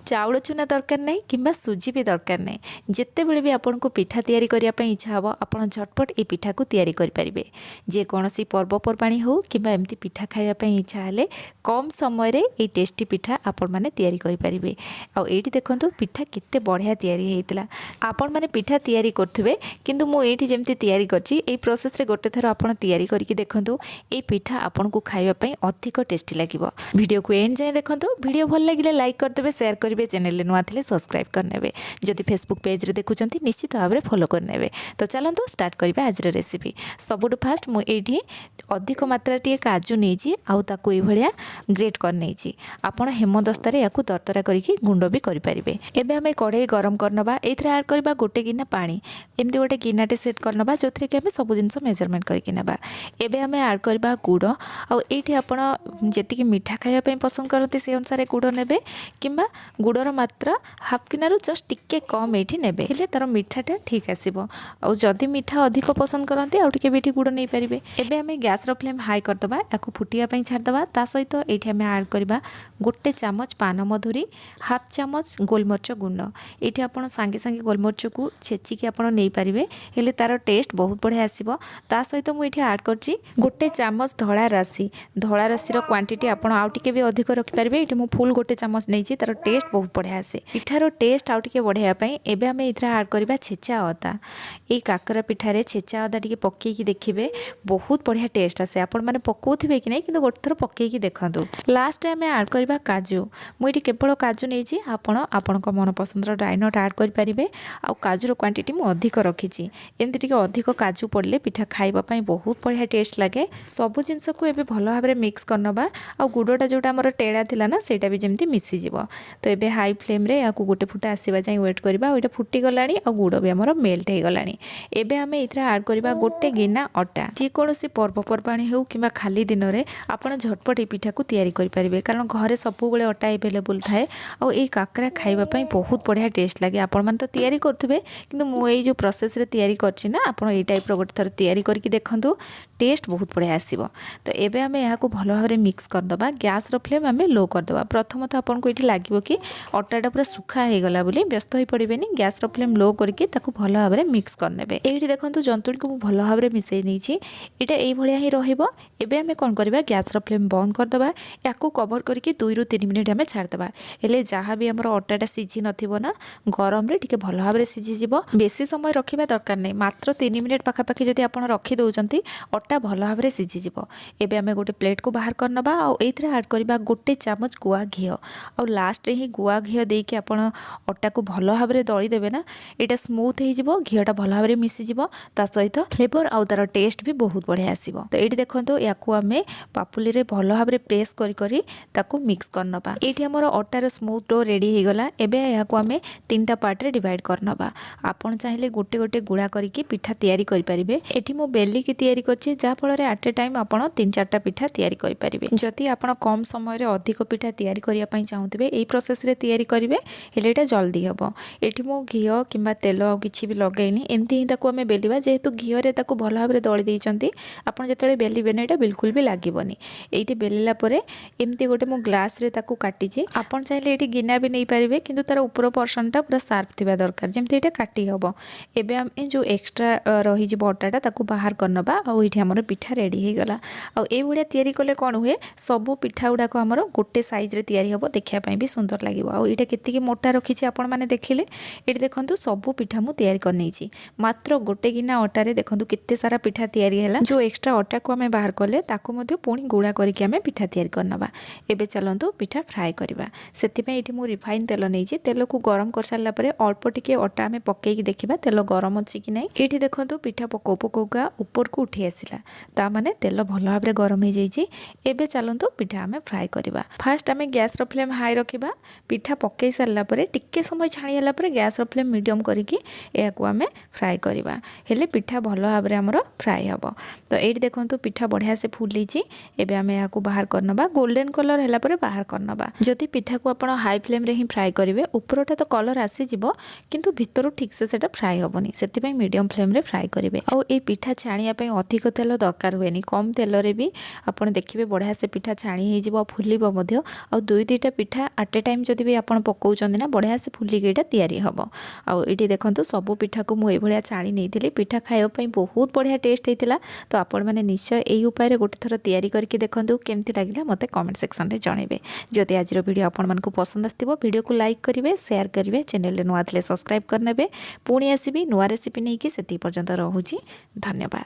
चाउल चूना दरकार नहीं कि सुजी भी दरकार नहीं। जिते बड़े भी आपन को पिठा तैयारी करिया पई इच्छा हबो आपन झटपट ए पिठा को तैयारी करि परिबे। जे कोनोसी पर्वपर्वाणी हो कि एमती पिठा खाइबा पई इच्छा हेले कम समय रे ए टेस्टी पिठा आपन माने तैयारी करि परिबे। आ एठी देखंतु पिठा केते बढ़िया तैयारी हेइतला। आपन माने पिठा तैयारी करथुबे किंतु मु एठी जेमती तैयारी करछि ए प्रोसेस रे गोटे थर आपन तैयारी करके देखंतु ए पिठा आपन को खाइबा पई अधिक टेस्टी लागिबो। वीडियो को एंड जाय देखंतु। वीडियो भल लागिले लाइक कर देबे, शेयर करिवे, चैनल नुआ थे सब्सक्राइब करने। जदि फेसबुक पेज रे देखुंत निश्चित भाव में फॉलो करने। तो चलतु स्टार्ट करिबा आज रेसिपी। सबुठ फास्ट मुझे अधिक मात्रा टे काजू नहीं आउ ये ग्रेट कर नहीं आपड़ हेमदस्तार या दरदरा करके गुंड भी करेंगे। एबे हमें कढ़ई गरम करनबा एथरे ऐड करबा गोटे गिना पानी। एमती गोटे गिनाटे सेट करनबा जो थी कि सब जिनस मेजरमेंट करके नेबा। एबे हमें ऐड करबा गुड़। आउ एठी आपण जेतिकी मीठा खाइबा पई पसंद करते से अनुसार गुड़ नेबे किंबा गुड़र मात्रा हाफ किनारू जस्ट टिके कम एठी नेबे हेले तार मिठाटा ठीक आसीबो। आउ जदि मीठा अधिक पसंद करते आउ टिके बेठी गुड़ नहीं पारिबे। एबे हमें गैस रो फ्लेम हाई करदबा, याकू फुटिया पई छाड़ दबा। ता सहित एठी हमें ऐड करबा गोटे चामच पान मधुरी, हाफ चामच गोलमरिच गुंड। एठी आपण संगे संगे गोलमरिच को छेचिकी आपण नहीं पारिबे हेले तार टेस्ट बहुत बढ़िया आसीबो। ता सहित मु एठी ऐड करछि गोटे चामच धड़ा राशि। धड़ा राशि रो क्वांटिटी आपण आउ टिके भी अधिक रखि पारिबे। एठी मु फुल गोटे चामच नहीं तार टेस्ट बहुत बढ़िया आसे। पिठार टेस्ट आउ टिके बढ़िया पई एबे हमें इथरा ऐड करबा छेचा अदा। ए काकरा पिठारे छेचा अदा टिके पक्केकी देखिबे बहुत बढ़िया टेस्ट आसे। आपण माने पकोथिबे कि नै किंतु गोटे थर पक्केकी देखंतु। लास्ट रे हमें ऐड करबा काजू। मु एठी केवल काजू नै छी, आपण को मन पसंद रो ड्राई नट ऐड कर परिबे। आ काजू रो क्वांटिटी मु अधिक रखिछि। एमति टिके अधिक काजू पड़ले पिठा खाइबा पई बहुत बढ़िया टेस्ट लागे। सब जिंस को एबे भलो भाबरे मिक्स करनबा। आ गुडोटा जोटा हमर टेड़ा थिला ना सेटा भी जेमति मिसी जिवो। तो एबे हाई फ्लेम रे या गोटे फुटा आसीबा जाई वेट करबा। ओइटा फुटी गलानी आ गुड़ भी हमर मेल्ट हे गलानी। एबे हमें इथरा ऐड करबा गोटे गिना अटा। जे कोनोसी पर्वपर्वाणी हो किंबा खाली दिन रे आपण झटपट ए पिठा को तैयारी करि परिबे, कारण घरे सबु बेले अटा अवेलेबल थाए। आ ए काकरा खाइबा पई बहुत बढ़िया टेस्ट लागे। आपण मन तो तैयारी करथुबे किंतु मु ए जो प्रोसेस रे तैयारी करछि ना आपण ए टाइप रो गोटे थर तैयारी करके देखंतु, टेस्ट बहुत बढ़िया आसीबो। तो एबे हमें या को भलो भाबरे मिक्स कर दबा। गैस रो फ्लेम हमें लो कर दबा। प्रथम तो आपण को एठी लागिवो कि अटाटा पूरा सुखा हे गला बोली व्यस्त होई पड़िबेनी। गैस रो फ्लेम लो करके ताकू भलो भाबरे मिक्स करनेबे। एठी देखंतु जंतुणी को भलो भाबरे मिसै नै छी। एटा एई भलिया ही रहिबो। एबे हमें कोन करबा गैस रो फ्लेम बंद कर दबा। याकू कवर करके 2 ରୁ 3 मिनिट हमें छाड़ दबा। हेले जहाँ भी हमर अटाटा सिझी नथिबो ना गरम रे टिके भलो भाबरे सिझी जिवो। बेसी समय रखिबा दरकार नै, मात्र 3 मिनिट पाखा पाखी जदि आपण रखि दउचंती अटा भलो भाबरे सिझी जिवो। एबे हमें गोटे प्लेट को बाहर करनबा। आ एथरे ऐड करबा गोटे चामच गुआ घी। आ लास्ट रे ही गुआ घी दे के आपण अटा को भलो भाबरे दळी देबे ना एटा स्मूथ हे जिवो। घीटा भलो भाबरे मिसी जिवो। ता सहित फ्लेवर आ तार टेस्ट भी बहुत बढ़िया आसीबो। तो एठी देखंतु याकू हमें पापुली रे भलो भाबरे प्रेस करी करी ताकू मिक्स करनबा। एठी हमर अटार स्मूथ डो रेडी हे गला। एबे याकू हमें 3टा पार्ट रे डिवाइड करनबा। आपण चाहिले गोटे गोटे गुळा करके पिठा तैयारी करि परिबे। एठी मो बेली की तैयारी करछि जा फल रे एट ए टाइम आपण 3-4टा पिठा तैयारी करि परिबे। जदि आपण कम समय रे अधिक पिठा तैयारी करिया पई चाहुतबे एई प्रोसेस रे तैयारी करिवे हेले एटा जल्दी हबो। एठी मो घियो किंबा तेल किछि भी लगैनी एमती ही ताकू हमें बेलिबा। जेहेतु घियो रे ताकू भलो भाबरे दळी दैचंती आपण जेतले बेलिबे ना एटा बिल्कुल भी लागिबोनी। एठी बेलिला परे एमती गोटे मो ग्लास रे ताकू काटिछि। आपण चाहिले एठी गिना भी नै पारिबे किंतु तार ऊपर पोर्शन टा पूरा शार्प थिबा दरकार जेमती एटा काटी हबो। एबे हम जो एक्स्ट्रा रही जे बटाटा ताकू बाहर करनबा। आ एठी हमर पिठा रेडी हे गला। आ ए भलिया तैयारी कले कोन हुए सब पिठा गुडा को हमर गोटे साइज रे तैयारी हबो, देखिया पई भी सुंदर लागिबो। आ एटा केतिकी मोटा रखिछि आपण माने देखिले। एठी देखंतु सब पिठा मु तैयारी कर नै छी। मात्र गोटे गिना अटा रे देखंतु केते सारा पिठा तैयारी हैला। जो एक्स्ट्रा अटा को हमें बाहर करले ताकू मध्ये पुणी गुळा करके हमें पिठा तैयारी करनबा। एबे चलंतु पिठा फ्राई करबा। सेति पई एठी मु रिफाइन तेल नै छी। तेल को गरम कर सारला परे अल्प टिके अटा हमें पकेकी देखिबा तेल गरम अछि कि नै। एठी देखंतु पिठा पको पकोका ऊपर को उठी आसिला, ता माने तेल भलो भाबरे गरम हे जाई छी। एबे चलंतु पिठा हमें फ्राई करबा। फास्ट हमें गैस रो फ्लेम हाई रखिबा। पिठा पकेई सारला परे टिके समय छाणी हला परे गैस रो फ्लेम मीडियम करिकि एयाकू हमें फ्राई करबा। हेले पिठा भलो भाबरे हमरो फ्राई हबो। तो एठी देखंतु पिठा बढ़िया से फुली छी। एबे हमें याकू बाहर करनबा। गोल्डन कलर हला परे बाहर करनबा। जदि पिठा को आपण हाई फ्लेम रे ही फ्राई करिवे ऊपरटा तो कलर आसी जिवो किंतु भितरु ठीक से सेटा फ्राई हबोनी। सेति पई मीडियम फ्लेम रे फ्राई करिवे। आ ए पिठा छाणिया पई अधिक तेल तेल दरकार हुए कम तेल भी आपड़ देखिए बढ़िया से पिठा छाणी हो फुल आ दुई दुईटा पिठा आट ए टाइम जब भी आप पकाउं ना बढ़िया से फुलिकी तैयारी हम आईटी देखो सब पिठा को मुझे भाया छाणी नहीं पिठा खावाई बहुत बढ़िया टेस्ट होता तो आपण मैंने निश्चय यही उपाय गोटे थर तैयारी करके देखूँ केमती लगे मत कमेंट सेक्शन में जनइबे। जदि आज वीडियो आपण को पसंद आसो वीडियो को लाइक करेंगे शेयर करेंगे चैनल नुआ थे सब्सक्राइब करने पुणी आसबि नुआ रेसिपी नहीं कि से पर्यंत रोची धन्यवाद।